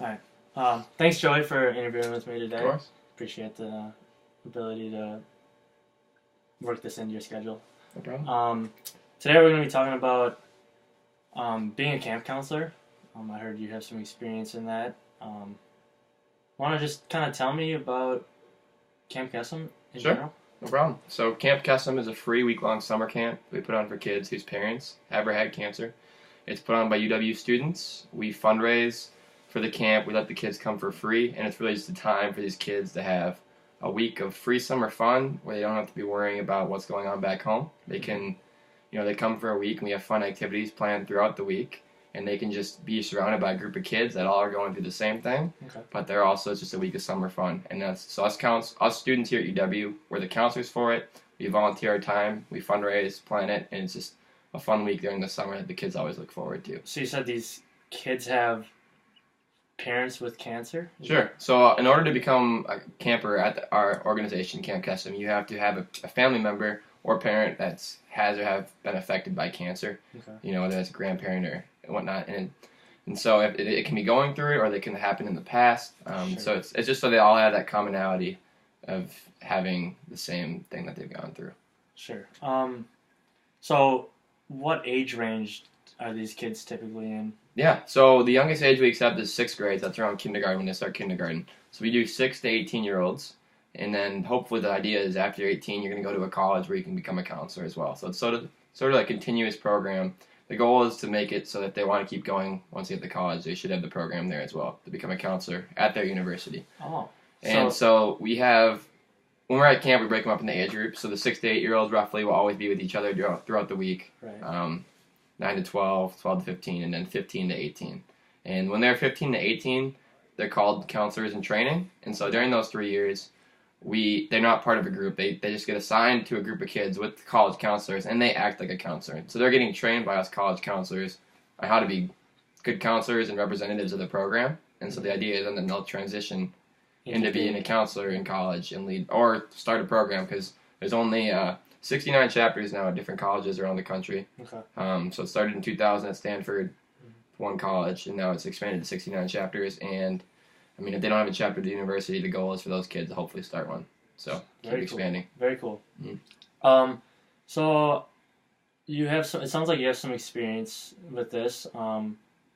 All right. Thanks, Joey, for interviewing with me today. Of course. Appreciate the ability to work this into your schedule. No problem. Today we're going to be talking about being a camp counselor. I heard you have some experience in that. Want to just kind of tell me about Camp Kesem in Sure. general? No problem. So Camp Kesem is a free week-long summer camp we put on for kids whose parents have or had cancer. It's put on by UW students. We fundraise for the camp. We let the kids come for free, and it's really just a time for these kids to have a week of free summer fun where they don't have to be worrying about what's going on back home. They can, they come for a week, and we have fun activities planned throughout the week, and they can just be surrounded by a group of kids that all are going through the same thing, but they're also, it's just a week of summer fun. And so us students here at UW, we're the counselors for it. We volunteer our time, we fundraise, plan it, and it's just a fun week during the summer that the kids always look forward to. So you said these kids have parents with cancer? Sure. So in order to become a camper at our organization, Camp Kesem, you have to have a family member or parent that has or have been affected by cancer. Okay. Whether it's a grandparent or whatnot. And so if it can be going through it, or they can happen in the past. Sure. So it's just so they all have that commonality of having the same thing that they've gone through. Sure. So what age range are these kids typically in? Yeah, so the youngest age we accept is 6th grade. That's around kindergarten when they start kindergarten. So we do 6 to 18-year-olds. And then hopefully the idea is after 18, you're going to go to a college where you can become a counselor as well. So it's sort of like a continuous program. The goal is to make it so that they want to keep going once they get to college. They should have the program there as well to become a counselor at their university. Oh. And so we have, when we're at camp, we break them up into age groups. So the 6 to 8-year-olds roughly will always be with each other throughout the week. Right. 9 to 12, 12 to 15, and then 15 to 18. And when they're 15 to 18, they're called counselors in training. And so during those 3 years, they're not part of a group. They just get assigned to a group of kids with college counselors, and they act like a counselor. So they're getting trained by us college counselors on how to be good counselors and representatives of the program. And so the idea is then they'll transition into being a counselor in college and lead or start a program, because there's only 69 chapters now at different colleges around the country. Okay. So it started in 2000 at Stanford, one college, and now it's expanded to 69 chapters. And I mean, if they don't have a chapter at the university, the goal is for those kids to hopefully start one. So keep expanding. Very cool. Mm-hmm. So you have some. It sounds like you have some experience with this. How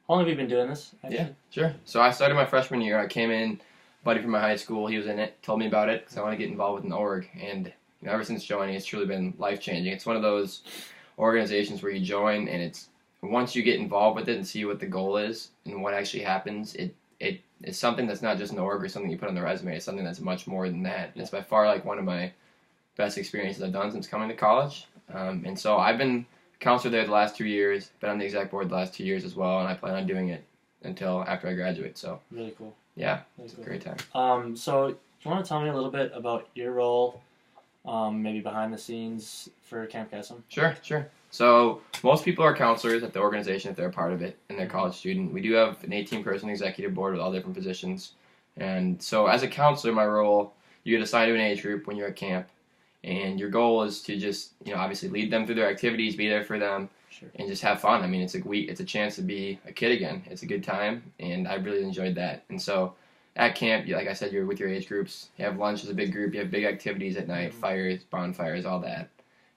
long have you been doing this? Actually? Yeah, sure. So I started my freshman year. I came in, a buddy from my high school, he was in it, told me about it because I want to get involved with an org. And ever since joining, it's truly been life-changing. It's one of those organizations where you join, and once you get involved with it and see what the goal is and what actually happens, it's something that's not just an org or something you put on the resume. It's something that's much more than that. And it's by far one of my best experiences I've done since coming to college. And so I've been a counselor there the last 2 years, been on the exec board the last 2 years as well, and I plan on doing it until after I graduate. So really cool. Yeah, really cool. A great time. So do you want to tell me a little bit about your role, maybe behind the scenes for Camp Kesem? Sure. So most people are counselors at the organization if they're a part of it and they're a college student. We do have an 18-person executive board with all different positions. And so as a counselor, my role, you get assigned to an age group when you're at camp. And your goal is to just, obviously lead them through their activities, be there for them, and just have fun. I mean, it's a chance to be a kid again. It's a good time, and I really enjoyed that. And so at camp, like I said, you're with your age groups. You have lunch as a big group. You have big activities at night, fires, bonfires, all that.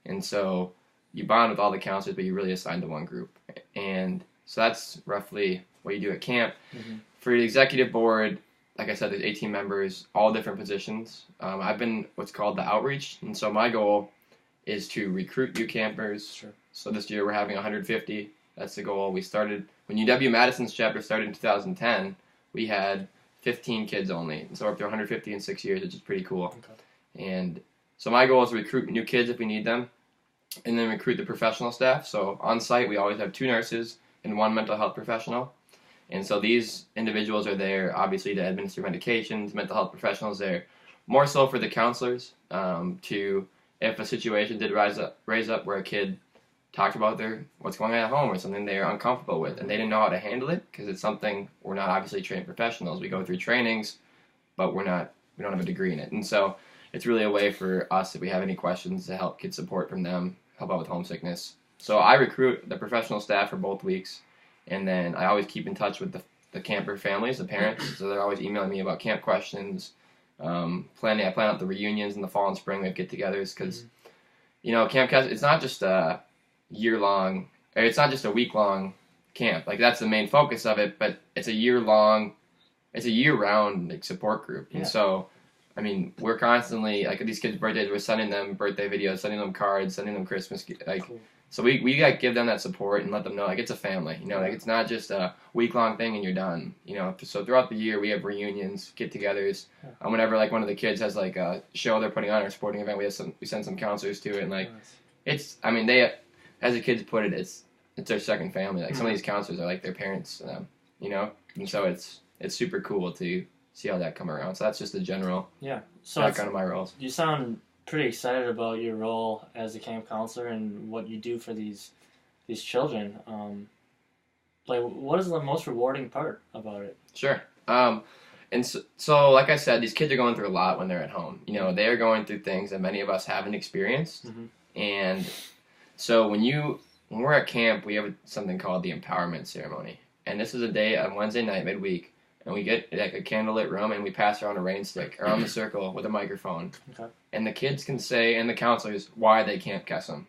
And so you bond with all the counselors, but you're really assigned to one group. And so that's roughly what you do at camp. For the executive board, like I said, there's 18 members, all different positions. I've been what's called the outreach. And so my goal is to recruit new campers. Sure. So this year we're having 150. That's the goal. We started, when UW-Madison's chapter started in 2010, we had 15 kids only. And so we're up to 150 in 6 years, which is pretty cool. Okay. And so my goal is to recruit new kids if we need them, and then recruit the professional staff. So on site, we always have 2 nurses and 1 mental health professional. And so these individuals are there, obviously, to administer medications, mental health professionals there, more so for the counselors, to, if a situation did raise up where a kid talked about what's going on at home or something they're uncomfortable with, and they didn't know how to handle it, because it's something, we're not obviously trained professionals. We go through trainings, but we don't have a degree in it. And so it's really a way for us, if we have any questions, to help get support from them, help out with homesickness. So I recruit the professional staff for both weeks, and then I always keep in touch with the the camper families, the parents. So they're always emailing me about camp questions. I plan out the reunions in the fall and spring. We have get-togethers because, Camp Cast, it's not just a year-long, or it's not just a week-long camp. Like, that's the main focus of it, but it's a year-round, like, support group. Yeah. And so, I mean, we're constantly, like, at these kids' birthdays, we're sending them birthday videos, sending them cards, sending them Christmas, like, cool. So we got to give them that support and let them know, like, it's a family, like, it's not just a week-long thing and you're done, So throughout the year, we have reunions, get-togethers. Whenever, like, one of the kids has, like, a show they're putting on or a sporting event, we send some counselors to it, and, like, it's, I mean, they, as the kids put it, it's their second family. Like, some of these counselors are like their parents to them, And so it's super cool to see how that come around. So that's just the general background of my roles. You sound pretty excited about your role as a camp counselor and what you do for these children. Like, what is the most rewarding part about it? Sure. And so, like I said, these kids are going through a lot when they're at home. They are going through things that many of us haven't experienced. Mm-hmm. And so when we're at camp, we have something called the empowerment ceremony. And this is a day on Wednesday night, midweek, and we get like a candlelit room and we pass around a rain stick around the circle with a microphone. Okay. And the kids can say, and the counselors, why they can't guess them.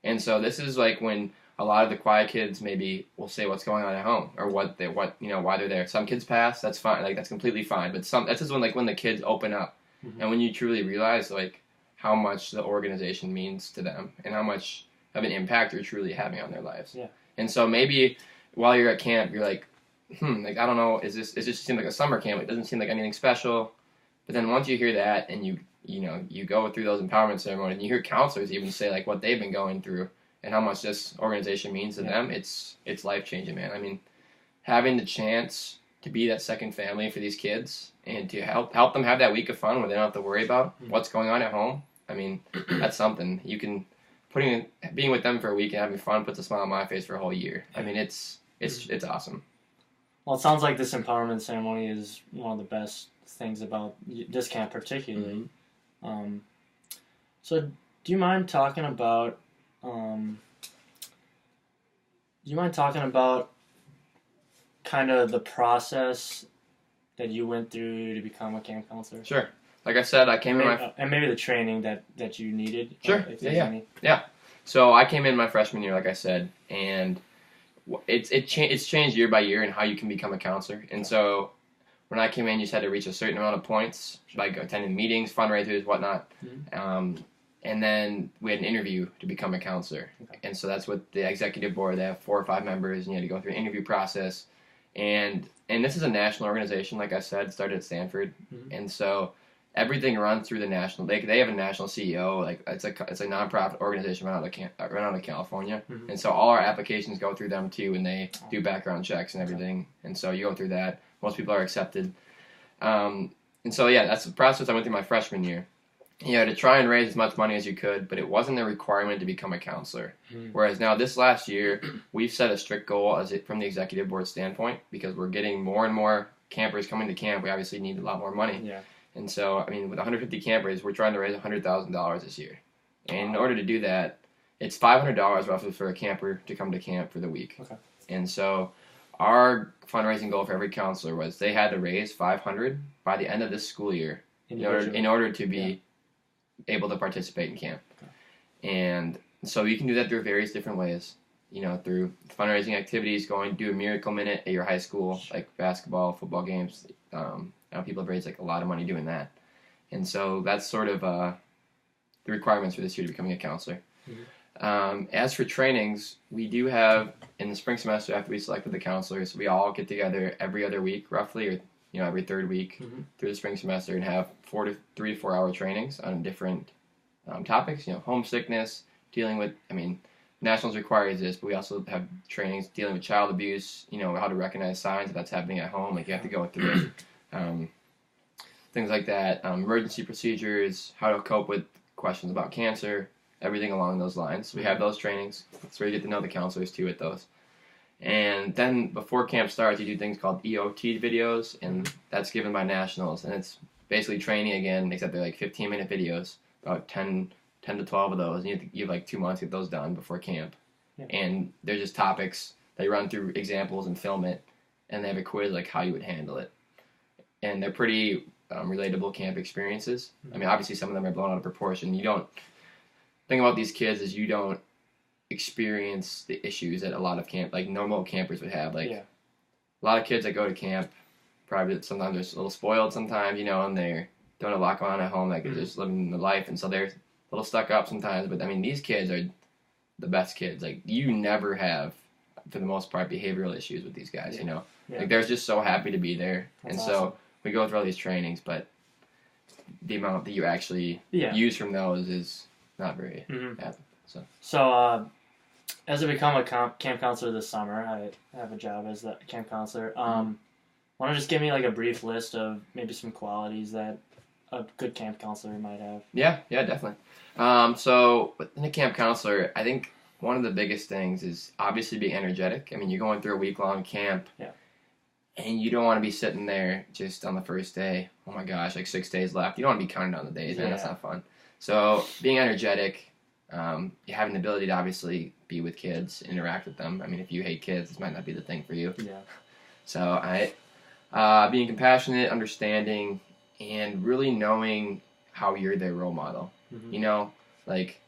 And so this is like when a lot of the quiet kids maybe will say what's going on at home or why they're there. Some kids pass, that's fine, like that's completely fine. But that's just when the kids open up, mm-hmm. and when you truly realize like how much the organization means to them and how much of an impact you're truly having on their lives. Yeah. And so maybe while you're at camp, you're like, like I don't know, it just seems like a summer camp. It doesn't seem like anything special. But then once you hear that and you go through those empowerment ceremonies and you hear counselors even say like what they've been going through and how much this organization means to them, it's life-changing, man. I mean, having the chance to be that second family for these kids and to help them have that week of fun where they don't have to worry about what's going on at home, I mean, that's something. You can being with them for a week and having fun puts a smile on my face for a whole year. I mean, it's awesome. Well, it sounds like this empowerment ceremony is one of the best things about this camp particularly. Mm-hmm. So do you mind talking about kind of the process that you went through to become a camp counselor? Sure. Like I said, I came in and maybe the training that you needed. Sure. Yeah. So I came in my freshman year, like I said, and it's changed year by year in how you can become a counselor. And so when I came in, you just had to reach a certain amount of points, like attending meetings, fundraisers, whatnot. Mm-hmm. And then we had an interview to become a counselor. Okay. And so that's what the executive board, they have 4 or 5 members, and you had to go through an interview process. And this is a national organization, like I said, started at Stanford. Mm-hmm. And so everything runs through the national. They have a national CEO. Like it's a nonprofit organization run out of California. Mm-hmm. And so all our applications go through them too, and they do background checks and everything. Okay. And so you go through that. Most people are accepted. And so that's the process I went through my freshman year. You had to try and raise as much money as you could, but it wasn't a requirement to become a counselor. Mm-hmm. Whereas now this last year, we've set a strict goal from the executive board standpoint because we're getting more and more campers coming to camp. We obviously need a lot more money. Yeah. And so, I mean, with 150 campers, we're trying to raise $100,000 this year. And in order to do that, it's $500 roughly for a camper to come to camp for the week. Okay. And so our fundraising goal for every counselor was they had to raise $500 by the end of this school year in order to be able to participate in camp. Okay. And so you can do that through various different ways, through fundraising activities, going to do a miracle minute at your high school, like basketball, football games. People have raised like a lot of money doing that. And so that's sort of the requirements for this year to becoming a counselor. Mm-hmm. As for trainings, we do have in the spring semester after we selected the counselors, we all get together every other week roughly, or every third week mm-hmm. through the spring semester and have 3 to 4 hour trainings on different topics. Homesickness, dealing with, nationals requires this, but we also have trainings dealing with child abuse. How to recognize signs if that's happening at home. Like you have to go through things like that. Emergency procedures, how to cope with questions about cancer, everything along those lines. So we have those trainings. That's where you get to know the counselors too with those. And then before camp starts, you do things called EOT videos, and that's given by nationals. And it's basically training again, except they're like 15-minute videos, about 10 to 12 of those. And you have like 2 months to get those done before camp. Yeah. And they're just topics. They run through examples and film it. and they have a quiz like how you would handle it, and they're pretty relatable camp experiences. I mean, obviously some of them are blown out of proportion. You don't think about these kids is you don't experience the issues that a lot of camp like normal campers would have. Like a lot of kids that go to camp, probably sometimes they're a little spoiled sometimes, and they don't have a lot going on at home. Like they're just living the life, and so they're a little stuck up sometimes. But I mean, these kids are the best kids. Like you never have, for the most part, behavioral issues with these guys. Like they're just so happy to be there. That's and awesome. So we go through all these trainings, but the amount that you actually use from those is not very bad. So as I become a camp counselor this summer, I have a job as the camp counselor. Want to just give me like a brief list of maybe some qualities that a good camp counselor might have? Yeah, definitely. So within a camp counselor, I think one of the biggest things is obviously being energetic. I mean, you're going through a week-long camp, and you don't want to be sitting there just on the first day. Oh my gosh, like 6 days left. You don't want to be counting down the days, man. That's not fun. So being energetic, having the ability to obviously be with kids, interact with them. I mean, if you hate kids, this might not be the thing for you. Yeah. So being compassionate, understanding, and really knowing how you're their role model. Like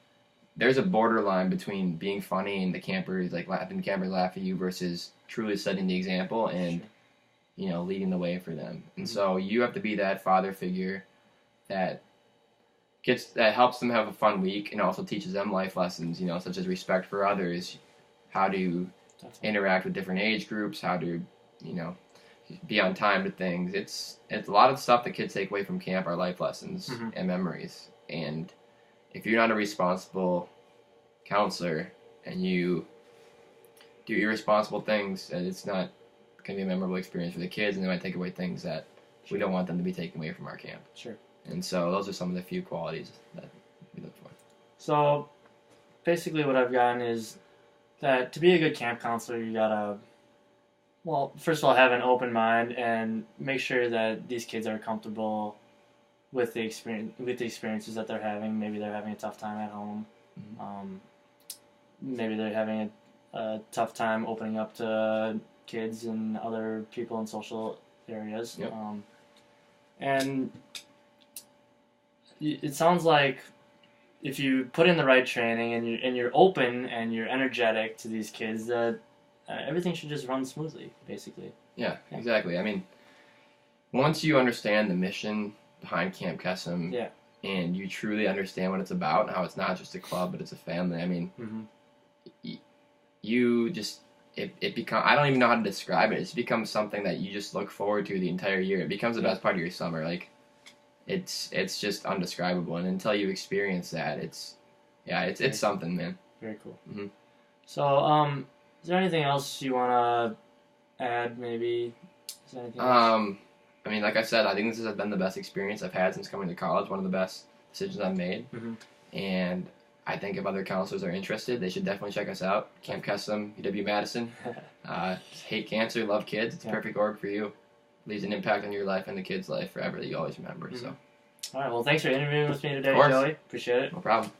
there's a borderline between being funny and the campers having the campers laugh at you versus truly setting the example and leading the way for them. And so you have to be that father figure that helps them have a fun week and also teaches them life lessons, such as respect for others, how to interact with different age groups, how to be on time to things. It's a lot of stuff that kids take away from camp are life lessons and memories. And if you're not a responsible counselor and you do irresponsible things, and it's not going to be a memorable experience for the kids, and they might take away things that we don't want them to be taken away from our camp. Sure. And so those are some of the few qualities that we look for. So basically what I've gotten is that to be a good camp counselor, you gotta, well, first of all, have an open mind and make sure that these kids are comfortable with the experiences that they're having. Maybe they're having a tough time at home. Maybe they're having a tough time opening up to kids and other people in social areas. Yep. And it sounds like if you put in the right training and you're open and you're energetic to these kids, that everything should just run smoothly, basically. Yeah, exactly. I mean, once you understand the mission behind Camp Kesem, and you truly understand what it's about and how it's not just a club, but it's a family. I mean, you just it becomes, I don't even know how to describe it. It's become something that you just look forward to the entire year. It becomes the best part of your summer. Like, it's just undescribable, and until you experience that, it's something, man. Very cool. So, is there anything else you want to add, maybe? Is there anything else? I mean, like I said, I think this has been the best experience I've had since coming to college, one of the best decisions I've made. And I think if other counselors are interested, they should definitely check us out. Camp Kesem, UW-Madison. Hate cancer, love kids. It's a perfect org for you. Leaves an impact on your life and the kid's life forever that you always remember. So, all right, well, thanks for interviewing with me today, Joey. Appreciate it. No problem.